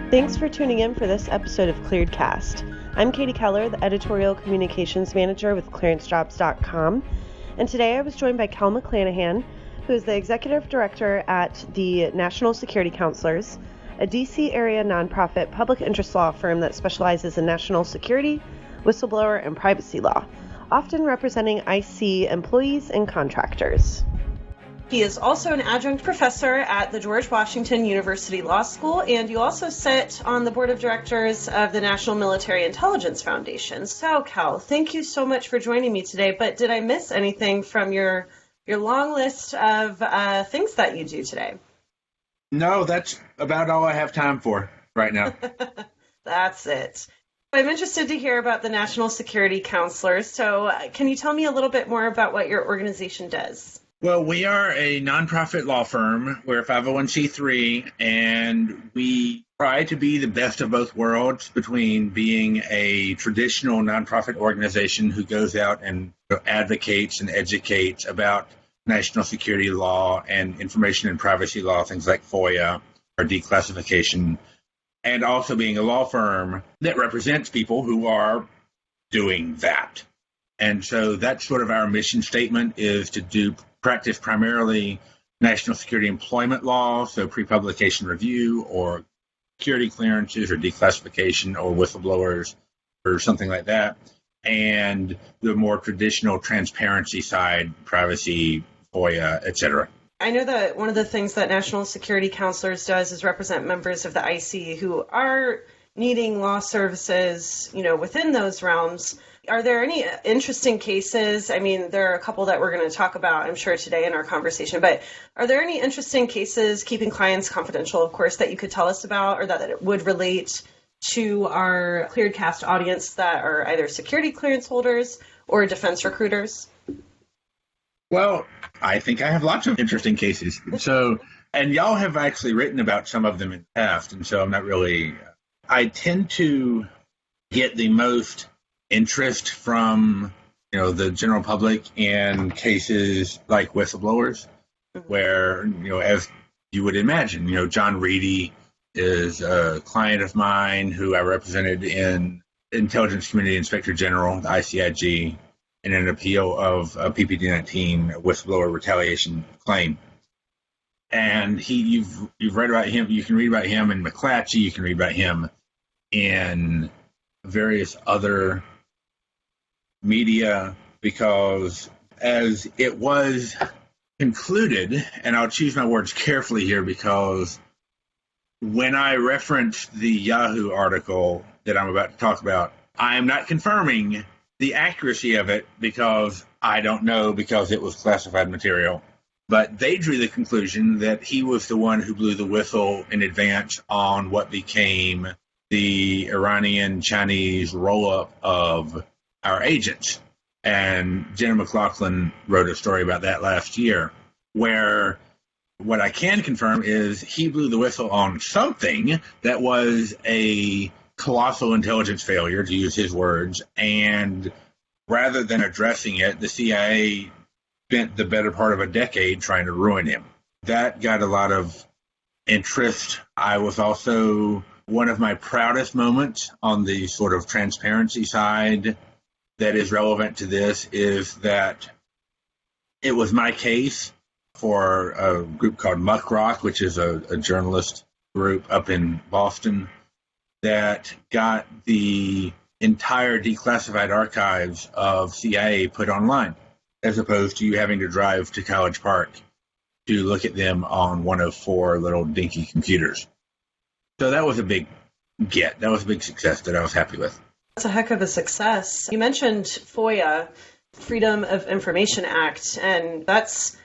Thanks for tuning in for this episode of ClearedCast. I'm Katie Keller, the Editorial Communications Manager with ClearanceJobs.com, and today I was joined by Kel McClanahan, who is the Executive Director at the National Security Counselors, a D.C. area nonprofit public interest law firm that specializes in national security, whistleblower, and privacy law, often representing IC employees and contractors. He is also an adjunct professor at the George Washington University Law School, and you also sit on the board of directors of the National Military Intelligence Foundation. So, Kel, thank you so much for joining me today. But did I miss anything from your long list of things that you do today? No, that's about all I have time for right now. That's it. I'm interested to hear about the National Security Counselors. So can you tell me a little bit more about what your organization does? Well, we are a nonprofit law firm. We're a 501c3, and we try to be the best of both worlds between being a traditional nonprofit organization who goes out and advocates and educates about national security law and information and privacy law, things like FOIA or declassification, and also being a law firm that represents people who are doing that. And so that's sort of our mission statement, is to practice primarily national security employment law, so pre-publication review or security clearances or declassification or whistleblowers or something like that, and the more traditional transparency side, privacy, FOIA, etc. I know that one of the things that National Security Counselors does is represent members of the IC who are needing law services, within those realms. Are there any interesting cases? I mean, there are a couple that we're going to talk about, I'm sure, today in our conversation, but are there any interesting cases, keeping clients confidential, of course, that you could tell us about, or that it would relate to our ClearedCast audience that are either security clearance holders or defense recruiters? Well, I think I have lots of interesting cases. And y'all have actually written about some of them in the past, and so I tend to get the most interest from the general public in cases like whistleblowers, where as you would imagine, John Reedy is a client of mine who I represented in Intelligence Community Inspector General, the ICIG, in an appeal of a PPD-19 whistleblower retaliation claim. And you've read about him. You can read about him in McClatchy. You can read about him in various other media, because as it was concluded, and I'll choose my words carefully here, because when I referenced the Yahoo article that I'm about to talk about, I am not confirming the accuracy of it because I don't know, because it was classified material. But they drew the conclusion that he was the one who blew the whistle in advance on what became the Iranian-Chinese roll-up of our agents. And Jenna McLaughlin wrote a story about that last year, where what I can confirm is he blew the whistle on something that was a colossal intelligence failure, to use his words, and rather than addressing it, the CIA spent the better part of a decade trying to ruin him. That got a lot of interest. I was also, one of my proudest moments on the sort of transparency side that is relevant to this is that it was my case for a group called Muckrock, which is a journalist group up in Boston, that got the entire declassified archives of CIA put online, as opposed to you having to drive to College Park to look at them on one of four little dinky computers. So that was a big get. That was a big success that I was happy with. That's a heck of a success. You mentioned FOIA, Freedom of Information Act, and that's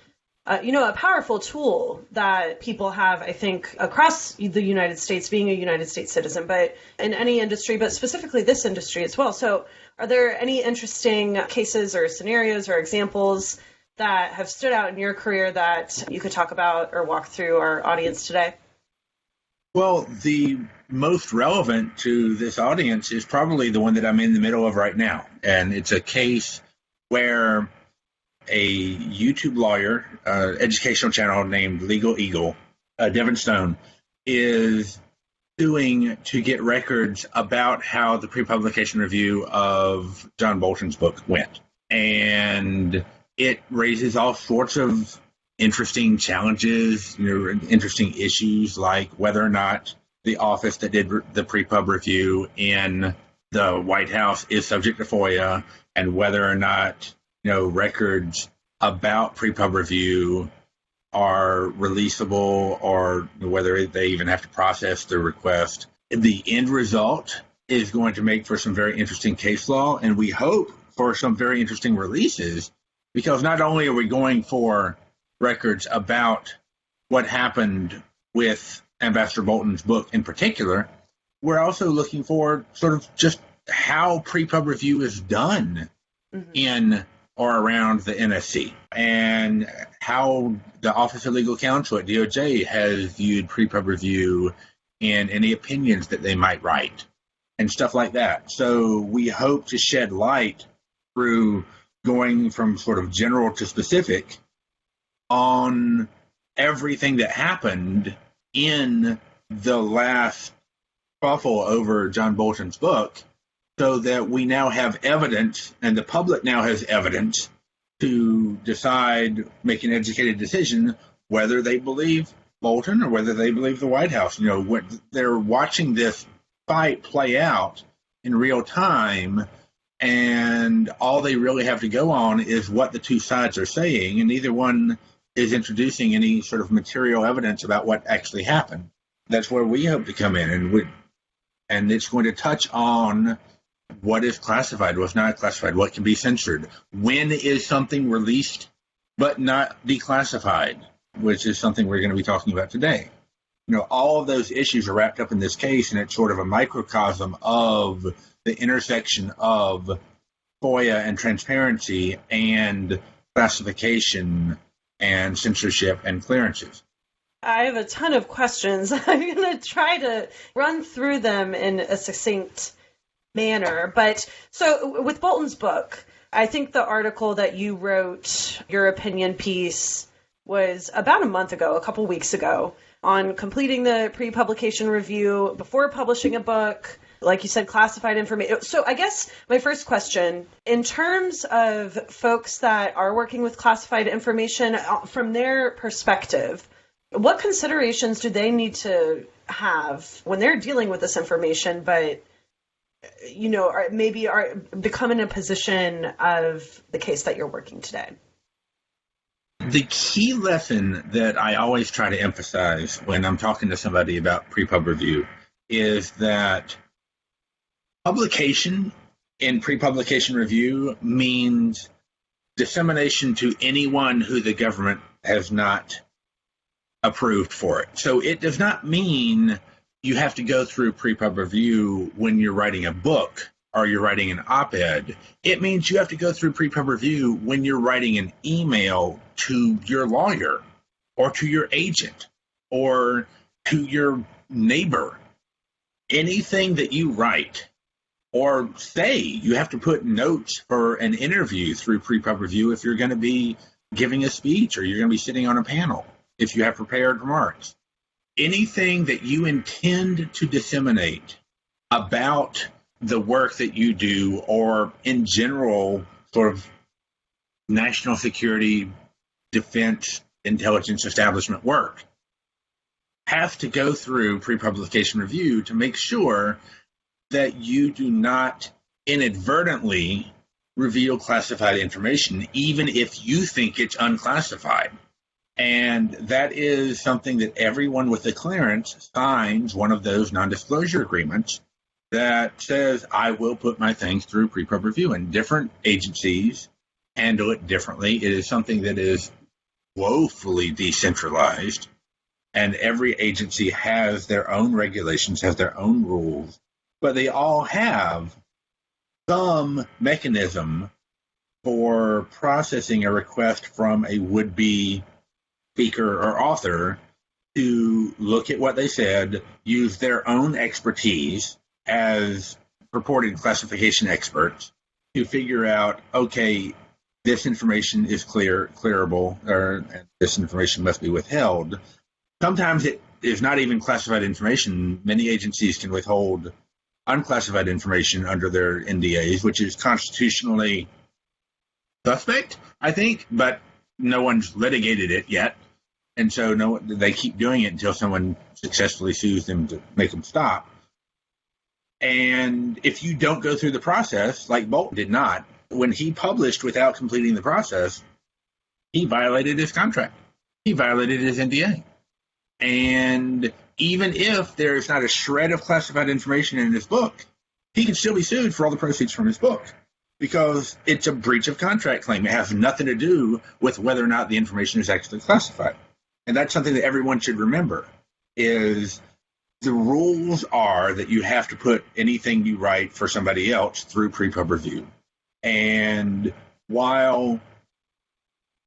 a powerful tool that people have, I think, across the United States, being a United States citizen, but in any industry, but specifically this industry as well. So are there any interesting cases or scenarios or examples that have stood out in your career that you could talk about or walk through our audience today? Well, the most relevant to this audience is probably the one that I'm in the middle of right now. And it's a case where a YouTube lawyer, educational channel named Legal Eagle, Devin Stone, is suing to get records about how the pre-publication review of John Bolton's book went. And it raises all sorts of interesting challenges, interesting issues, like whether or not the office that did the pre-pub review in the White House is subject to FOIA, and whether or not records about pre-pub review are releasable, or whether they even have to process the request. The end result is going to make for some very interesting case law, and we hope for some very interesting releases, because not only are we going for records about what happened with Ambassador Bolton's book in particular, we're also looking for sort of just how pre-pub review is done in or around the NSC, and how the Office of Legal Counsel at DOJ has viewed pre-pub review and any opinions that they might write and stuff like that. So we hope to shed light through going from sort of general to specific on everything that happened in the last scuffle over John Bolton's book, so that we now have evidence, and the public now has evidence to decide, make an educated decision, whether they believe Bolton or whether they believe the White House. They're watching this fight play out in real time, and all they really have to go on is what the two sides are saying, and neither one is introducing any sort of material evidence about what actually happened. That's where we hope to come in, and it's going to touch on what is classified, what's not classified, what can be censored, when is something released but not declassified, which is something we're going to be talking about today. All of those issues are wrapped up in this case, and it's sort of a microcosm of the intersection of FOIA and transparency and classification and censorship and clearances. I have a ton of questions. I'm going to try to run through them in a succinct manner. But so with Bolton's book, I think the article that you wrote, your opinion piece, was about a month ago, a couple weeks ago, on completing the pre-publication review before publishing a book, like you said, classified information. So I guess my first question, in terms of folks that are working with classified information, from their perspective, what considerations do they need to have when they're dealing with this information, but are become in a position of the case that you're working today? The key lesson that I always try to emphasize when I'm talking to somebody about pre-pub review is that publication in pre-publication review means dissemination to anyone who the government has not approved for it. So it does not mean you have to go through pre-pub review when you're writing a book or you're writing an op-ed. It means you have to go through pre-pub review when you're writing an email to your lawyer or to your agent or to your neighbor. Anything that you write or say, you have to put notes for an interview through pre-pub review if you're going to be giving a speech or you're going to be sitting on a panel, if you have prepared remarks. Anything that you intend to disseminate about the work that you do, or in general, sort of national security, defense, intelligence establishment work, has to go through pre-publication review to make sure that you do not inadvertently reveal classified information, even if you think it's unclassified. And that is something that everyone with a clearance signs, one of those non-disclosure agreements that says, I will put my things through pre-pub review. And different agencies handle it differently. It is something that is woefully decentralized, and every agency has their own regulations, has their own rules, but they all have some mechanism for processing a request from a would-be speaker or author to look at what they said, use their own expertise as purported classification experts to figure out, okay, this information is clearable, or this information must be withheld. Sometimes it is not even classified information. Many agencies can withhold unclassified information under their NDAs, which is constitutionally suspect, I think, but no one's litigated it yet. And so they keep doing it until someone successfully sues them to make them stop. And if you don't go through the process, like Bolton did not, when he published without completing the process, he violated his contract. He violated his NDA. And even if there's not a shred of classified information in his book, he can still be sued for all the proceeds from his book because it's a breach of contract claim. It has nothing to do with whether or not the information is actually classified. And that's something that everyone should remember, is the rules are that you have to put anything you write for somebody else through pre-pub review. And while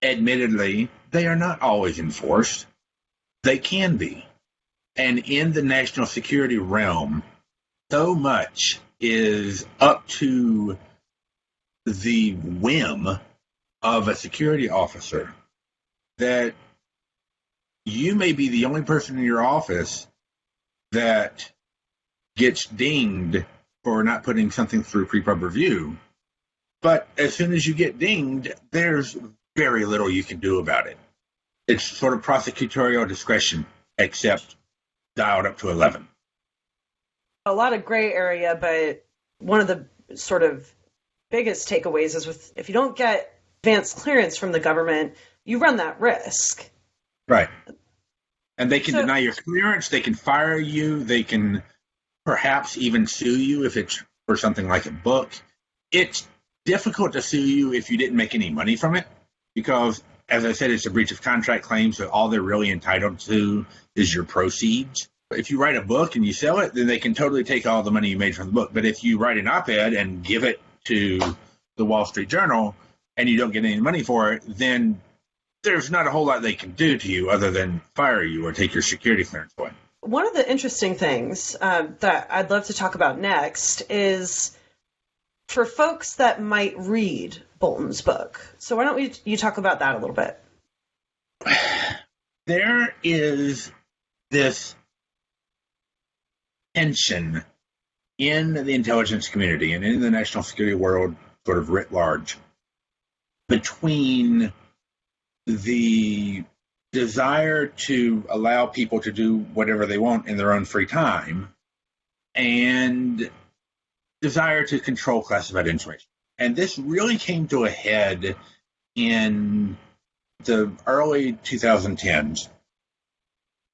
admittedly they are not always enforced, they can be. And in the national security realm, so much is up to the whim of a security officer that you may be the only person in your office that gets dinged for not putting something through pre-pub review. But as soon as you get dinged, there's very little you can do about it. It's sort of prosecutorial discretion, except dialed up to 11. A lot of gray area, but one of the sort of biggest takeaways is if you don't get advanced clearance from the government, you run that risk. Right. And they can deny your clearance, they can fire you, they can perhaps even sue you if it's for something like a book. It's difficult to sue you if you didn't make any money from it, because, as I said, it's a breach of contract claim, so all they're really entitled to is your proceeds. If you write a book and you sell it, then they can totally take all the money you made from the book. But if you write an op-ed and give it to the Wall Street Journal and you don't get any money for it, then there's not a whole lot they can do to you other than fire you or take your security clearance away. One of the interesting things that I'd love to talk about next is for folks that might read Bolton's book. So why don't you talk about that a little bit? There is this tension in the intelligence community and in the national security world sort of writ large between the desire to allow people to do whatever they want in their own free time and desire to control classified information. And this really came to a head in the early 2010s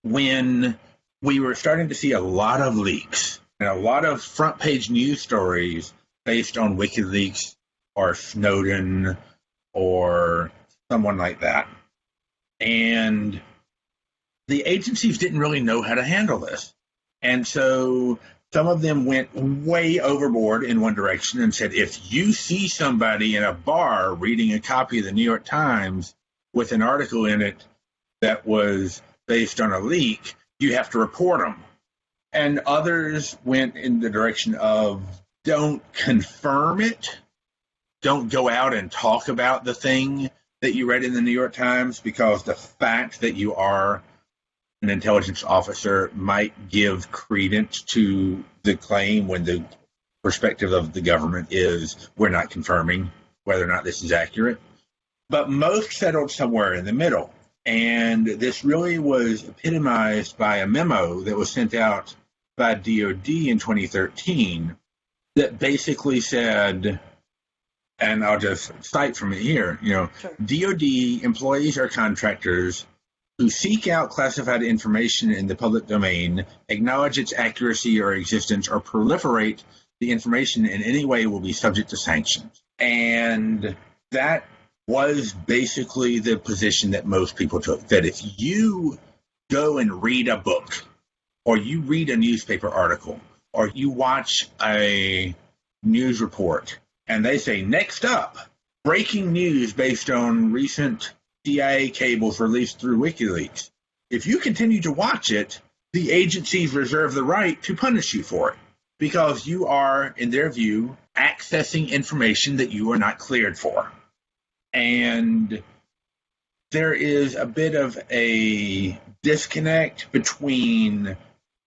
when we were starting to see a lot of leaks and a lot of front page news stories based on WikiLeaks or Snowden or someone like that. And the agencies didn't really know how to handle this. And so some of them went way overboard in one direction and said, if you see somebody in a bar reading a copy of the New York Times with an article in it that was based on a leak, you have to report them. And others went in the direction of don't confirm it. Don't go out and talk about the thing that you read in the New York Times, because the fact that you are an intelligence officer might give credence to the claim when the perspective of the government is we're not confirming whether or not this is accurate. But most settled somewhere in the middle. And this really was epitomized by a memo that was sent out by DOD in 2013 that basically said, and I'll just cite from it here, sure. DOD employees or contractors who seek out classified information in the public domain, acknowledge its accuracy or existence, or proliferate the information in any way will be subject to sanctions. And that was basically the position that most people took, that if you go and read a book, or you read a newspaper article, or you watch a news report, and they say, next up, breaking news based on recent CIA cables released through WikiLeaks. If you continue to watch it, the agencies reserve the right to punish you for it, because you are, in their view, accessing information that you are not cleared for. And there is a bit of a disconnect between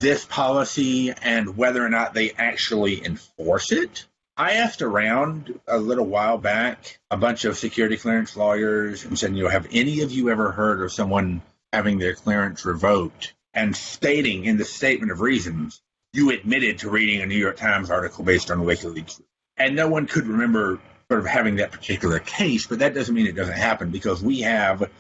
this policy and whether or not they actually enforce it. I asked around a little while back a bunch of security clearance lawyers and said, have any of you ever heard of someone having their clearance revoked and stating in the statement of reasons, you admitted to reading a New York Times article based on WikiLeaks? And no one could remember sort of having that particular case, but that doesn't mean it doesn't happen, because we have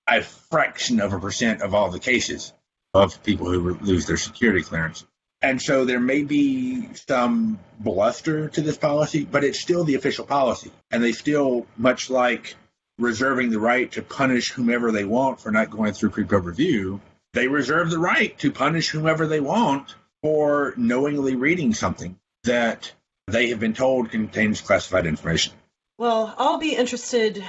a fraction of a percent of all the cases of people who lose their security clearance. And so there may be some bluster to this policy, but it's still the official policy. And they still, much like reserving the right to punish whomever they want for not going through pre-pub review, they reserve the right to punish whomever they want for knowingly reading something that they have been told contains classified information. Well, I'll be interested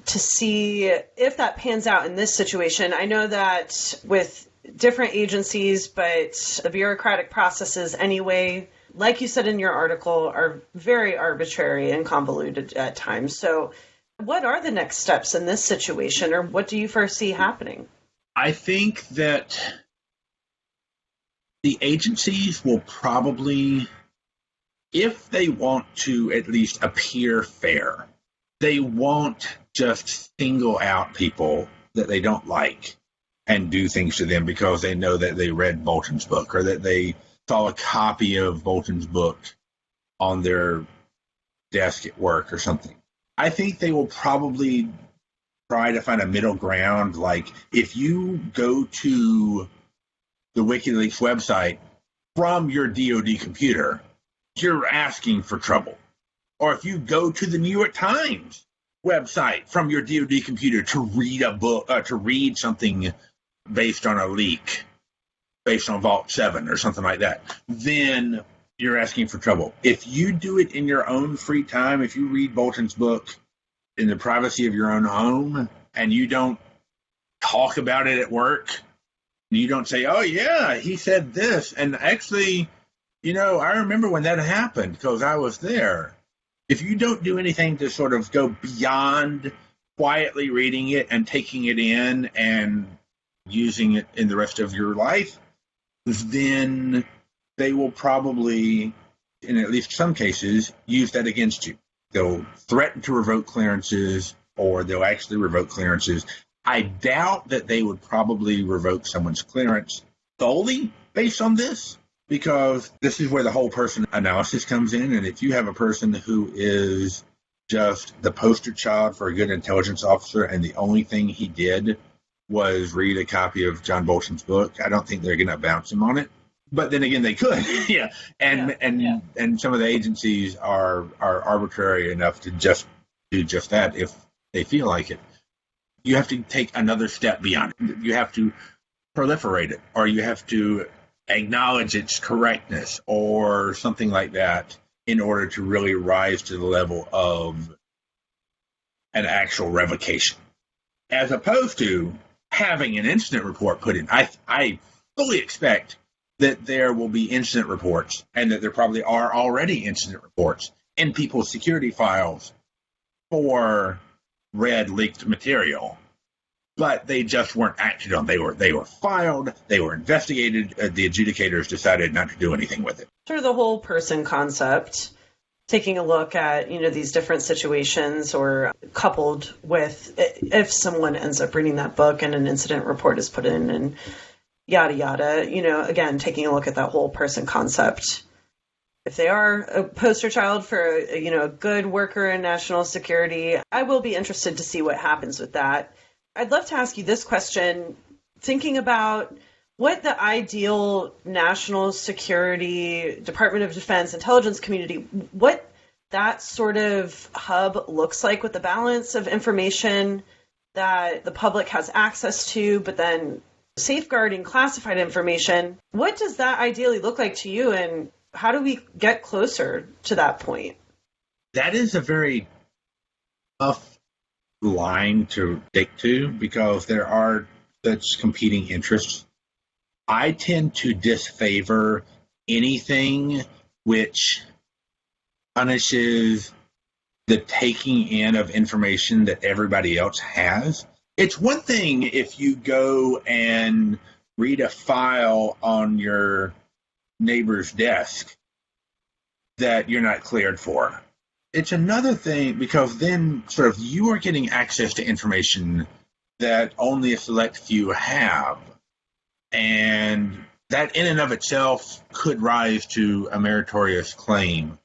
to see if that pans out in this situation. I know that with different agencies, but the bureaucratic processes anyway, like you said in your article, are very arbitrary and convoluted at times. So what are the next steps in this situation, or what do you foresee happening? I think that the agencies will probably, if they want to at least appear fair, they won't just single out people that they don't like and do things to them because they know that they read Bolton's book or that they saw a copy of Bolton's book on their desk at work or something. I think they will probably try to find a middle ground. Like, if you go to the WikiLeaks website from your DoD computer, you're asking for trouble. Or if you go to the New York Times website from your DoD computer to read a book, to read something based on a leak, based on Vault 7 or something like that, then you're asking for trouble. If you do it in your own free time, if you read Bolton's book in the privacy of your own home and you don't talk about it at work, you don't say, oh yeah, he said this, and actually, I remember when that happened because I was there. If you don't do anything to sort of go beyond quietly reading it and taking it in and using it in the rest of your life, then they will probably, in at least some cases, use that against you. They'll threaten to revoke clearances, or they'll actually revoke clearances. I doubt that they would probably revoke someone's clearance solely based on this, because this is where the whole person analysis comes in. And if you have a person who is just the poster child for a good intelligence officer and the only thing he did was read a copy of John Bolton's book, I don't think they're going to bounce him on it. But then again, they could. Yeah. And some of the agencies are arbitrary enough to just do just that if they feel like it. You have to take another step beyond it. You have to proliferate it, or you have to acknowledge its correctness or something like that in order to really rise to the level of an actual revocation, as opposed to having an incident report put in. I fully expect that there will be incident reports, and that there probably are already incident reports in people's security files for read leaked material, but they just weren't acted on. They were filed, they were investigated. The adjudicators decided not to do anything with it. Sort of the whole person concept, taking a look at, these different situations, or coupled with if someone ends up reading that book and an incident report is put in and yada, yada, again, taking a look at that whole person concept. If they are a poster child for, a good worker in national security, I will be interested to see what happens with that. I'd love to ask you this question, thinking about what the ideal national security, Department of Defense, intelligence community, what that sort of hub looks like with the balance of information that the public has access to, but then safeguarding classified information. What does that ideally look like to you, and how do we get closer to that point? That is a very tough line to stick to, because there are such competing interests. I tend to disfavor anything which punishes the taking in of information that everybody else has. It's one thing if you go and read a file on your neighbor's desk that you're not cleared for. It's another thing because then sort of you are getting access to information that only a select few have. And that in and of itself could rise to a meritorious claim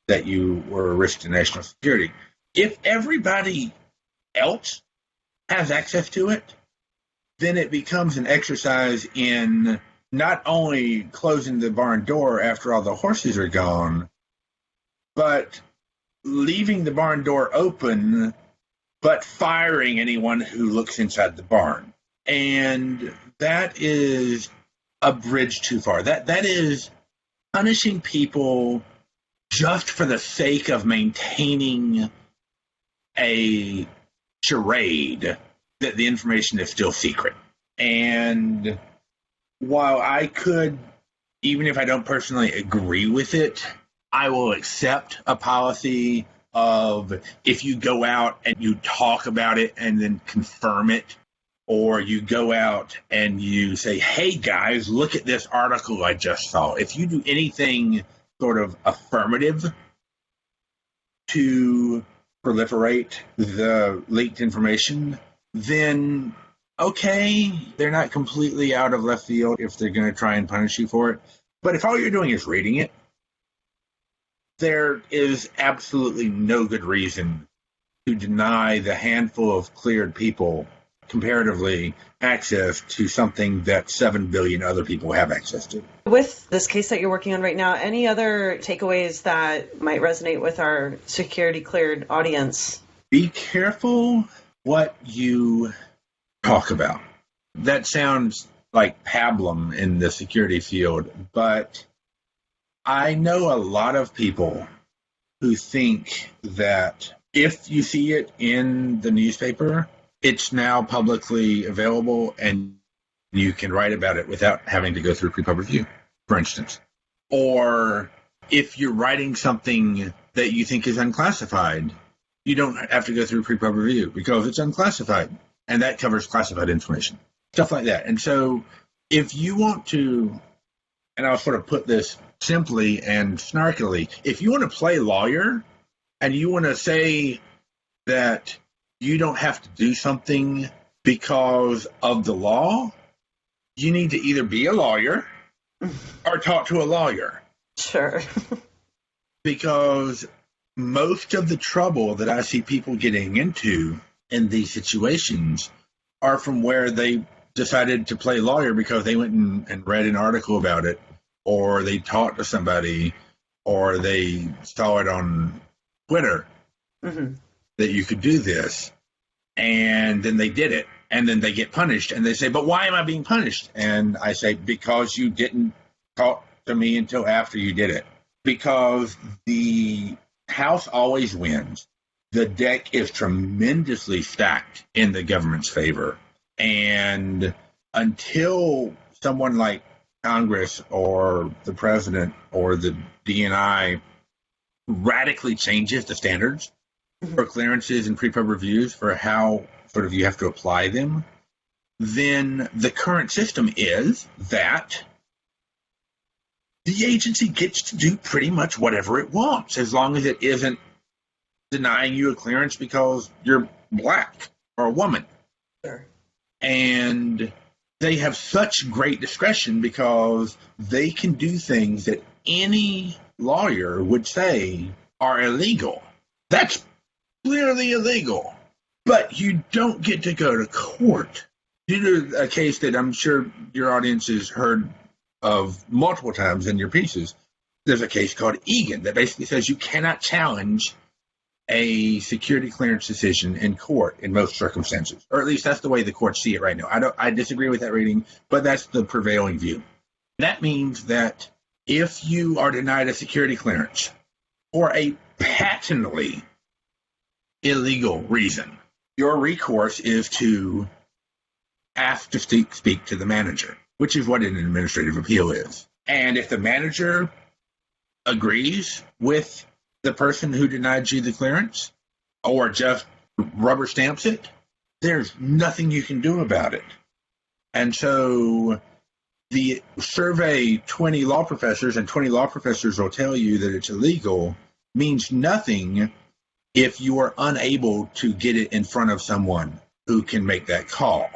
that you were a risk to national security. If everybody else has access to it, then it becomes an exercise in not only closing the barn door after all the horses are gone, but leaving the barn door open, but firing anyone who looks inside the barn. And that is a bridge too far. That is punishing people just for the sake of maintaining a charade that the information is still secret. And while I could, even if I don't personally agree with it, I will accept a policy of if you go out and you talk about it and then confirm it, or you go out and you say, hey guys, look at this article I just saw. If you do anything sort of affirmative to proliferate the leaked information, then okay, they're not completely out of left field if they're going to try and punish you for it. But if all you're doing is reading it, there is absolutely no good reason to deny the handful of cleared people comparatively access to something that 7 billion other people have access to. With this case that you're working on right now, any other takeaways that might resonate with our security cleared audience? Be careful what you talk about. That sounds like pablum in the security field, but I know a lot of people who think that if you see it in the newspaper, it's now publicly available and you can write about it without having to go through pre-pub review, for instance. Or if you're writing something that you think is unclassified, you don't have to go through pre-pub review because it's unclassified, and that covers classified information, stuff like that. And so if you want to, and I'll sort of put this simply and snarkily, if you want to play lawyer and you want to say that you don't have to do something because of the law, you need to either be a lawyer or talk to a lawyer. Sure. Because most of the trouble that I see people getting into in these situations are from where they decided to play lawyer because they went and read an article about it, or they talked to somebody, or they saw it on Twitter that you could do this, and then they did it, and then they get punished, and they say, but why am I being punished? And I say, because you didn't talk to me until after you did it. Because the House always wins. The deck is tremendously stacked in the government's favor. And until someone like Congress or the president or the DNI radically changes the standards for clearances and pre-pub reviews for how sort of you have to apply them, then the current system is that the agency gets to do pretty much whatever it wants, as long as it isn't denying you a clearance because you're black or a woman. Sure. And they have such great discretion because they can do things that any lawyer would say are illegal. That's clearly illegal. But you don't get to go to court. Due to a case that I'm sure your audience has heard of multiple times in your pieces, there's a case called Egan that basically says you cannot challenge a security clearance decision in court in most circumstances, or at least that's the way the courts see it right now. I disagree with that reading, but that's the prevailing view. That means that if you are denied a security clearance for a patently illegal reason, your recourse is to ask to speak to the manager, which is what an administrative appeal is. And if the manager agrees with the person who denied you the clearance or just rubber stamps it, there's nothing you can do about it. And so the survey 20 law professors, and 20 law professors will tell you that it's illegal, means nothing if you are unable to get it in front of someone who can make that call.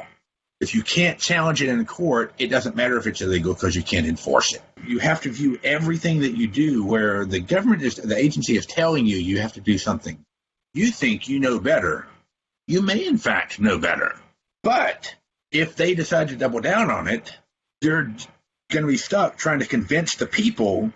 If you can't challenge it in court, it doesn't matter if it's illegal because you can't enforce it. You have to view everything that you do where the agency is telling you you have to do something. You think you know better. You may, in fact, know better. But if they decide to double down on it, you're going to be stuck trying to convince the people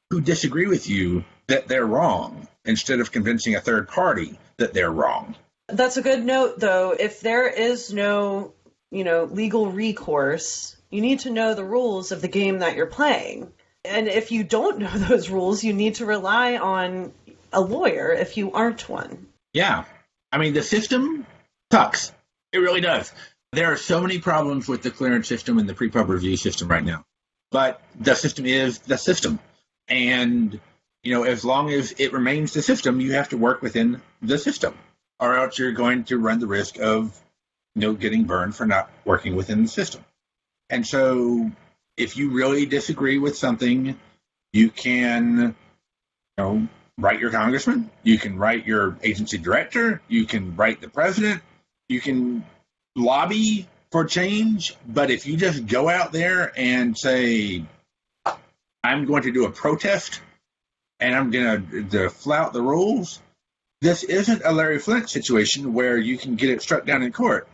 who disagree with you that they're wrong instead of convincing a third party that they're wrong. That's a good note, though. If there is no, legal recourse, you need to know the rules of the game that you're playing. And if you don't know those rules, you need to rely on a lawyer if you aren't one. Yeah. I mean, the system sucks. It really does. There are so many problems with the clearance system and the pre-pub review system right now. But the system is the system. And, as long as it remains the system, you have to work within the system, or else you're going to run the risk of, getting burned for not working within the system. And so if you really disagree with something, you can, write your congressman, you can write your agency director, you can write the president, you can lobby for change. But if you just go out there and say, I'm going to do a protest and I'm going to flout the rules, this isn't a Larry Flint situation where you can get it struck down in court.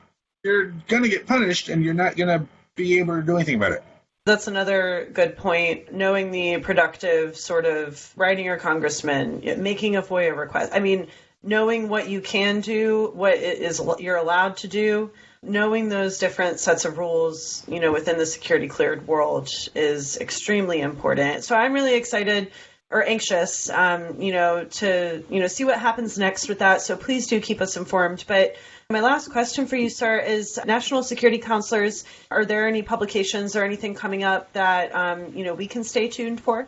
You're going to get punished and you're not going to be able to do anything about it. That's another good point. Knowing the productive sort of writing your congressman, making a FOIA request. I mean, knowing what you can do, what is you're allowed to do, knowing those different sets of rules, within the security cleared world is extremely important. So I'm really excited or anxious, to, see what happens next with that. So please do keep us informed. But my last question for you, sir, is national security counselors. Are there any publications or anything coming up that, we can stay tuned for?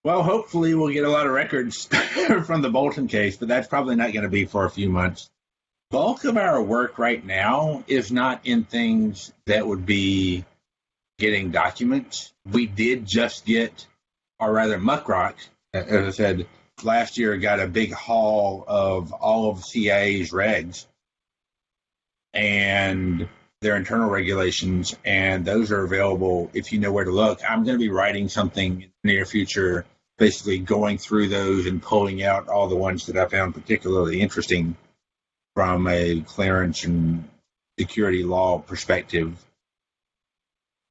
Well, hopefully we'll get a lot of records from the Bolton case, but that's probably not going to be for a few months. Bulk of our work right now is not in things that would be getting documents. We did just get, or rather Muckrock, as I said, last year got a big haul of all of CIA's regs and their internal regulations, and those are available if you know where to look. I'm going to be writing something in the near future, basically going through those and pulling out all the ones that I found particularly interesting from a clearance and security law perspective.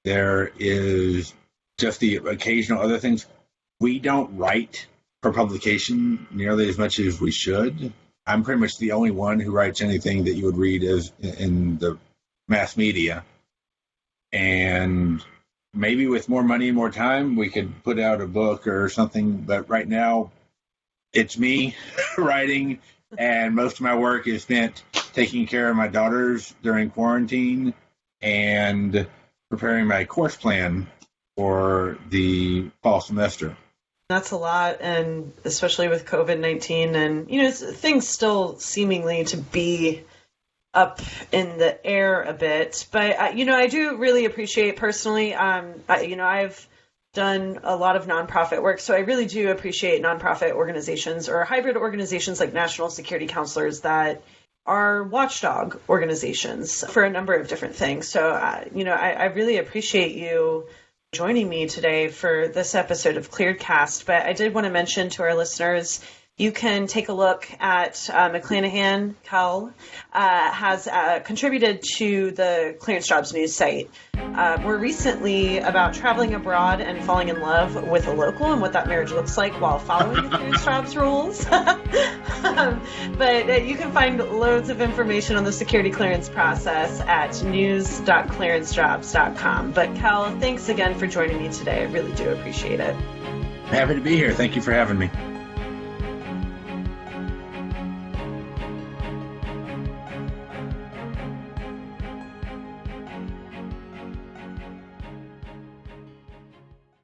There is just the occasional other things. We don't write for publication nearly as much as we should. I'm pretty much the only one who writes anything that you would read as in the mass media. And maybe with more money and more time, we could put out a book or something. But right now, it's me writing, and most of my work is spent taking care of my daughters during quarantine and preparing my course plan for the fall semester. That's a lot, and especially with COVID-19 and, things still seemingly to be up in the air a bit. But, I do really appreciate personally, I've done a lot of nonprofit work, so I really do appreciate nonprofit organizations or hybrid organizations like National Security Counselors that are watchdog organizations for a number of different things. So, I really appreciate you joining me today for this episode of ClearedCast. But I did want to mention to our listeners, you can take a look at McClanahan. Cal has contributed to the Clearance Jobs news site more recently about traveling abroad and falling in love with a local and what that marriage looks like while following the Clearance Jobs rules. But you can find loads of information on the security clearance process at news.clearancejobs.com. But Cal, thanks again for joining me today. I really do appreciate it. Happy to be here. Thank you for having me.